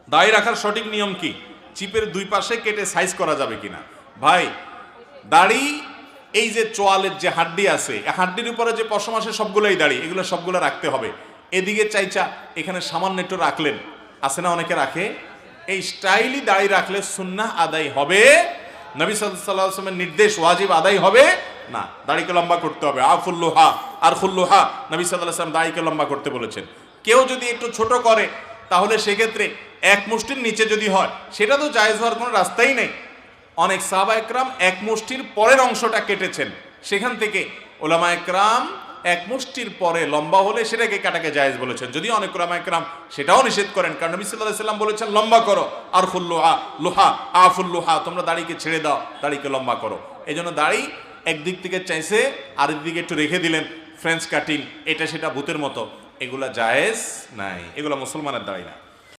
দাড়ি রাখার সঠিক নিয়ম কি? চিপের দুই পাশে কেটে সাইজ করা যাবে কিনা? ভাই, দাড়ি এই যে চোয়ালের যে হাড্ডি আছে, এই হাড্ডির উপরে যে পশম আসে সবগুলোই দাড়ি, এগুলো সবগুলো রাখতে হবে। এদিকে চাইচা এখানে সামান্য একটু রাখলেন, আছে না অনেকে রাখে, এই স্টাইলি দাড়ি রাখলে সুন্নাহ আদায় হবে? নবী সাল্লাল্লাহু আলাইহি ওয়াসাল্লামের নির্দেশ ওয়াজিব আদায় হবে না। দাড়িকে লম্বা করতে হবে। আফুল্লুহা আর খুল্লুহা, নবী সাল্লাল্লাহু আলাইহি ওয়াসাল্লাম দাড়িকে লম্বা করতে বলেছেন। কেউ যদি একটু ছোট করে তাহলে সেক্ষেত্রে এক মুষ্টির নিচে যদি হয়, সেটা তো জায়েজ হওয়ার কোনো রাস্তাই নেই। অনেক সাহাবা একরাম এক মুষ্টির পরের অংশটা কেটেছেন, সেখান থেকে ওলামা একরাম এক মুষ্টির পরে লম্বা হলে সেটাকে কাটাকে জায়েজ বলেছেন। যদিও অনেক ওলামা একরাম সেটাও নিষেধ করেন, কারণ নবী সাল্লাল্লাহু আলাইহি ওয়াসাল্লাম বলেছেন লম্বা করো, আর ফুল্লুহা লোহা আফুল্লুহা, তোমরা দাড়িকে ছেড়ে দাও, দাড়িকে লম্বা করো। এই জন্য দাড়ি একদিক থেকে চাইছে, আরেক দিকে একটু রেখে দিলেন, ফ্রেঞ্চ কাটিং, এটা সেটা ভূতের মতো, এগুলা জায়েজ নাই, এগুলা মুসলমানের দাড়ি না।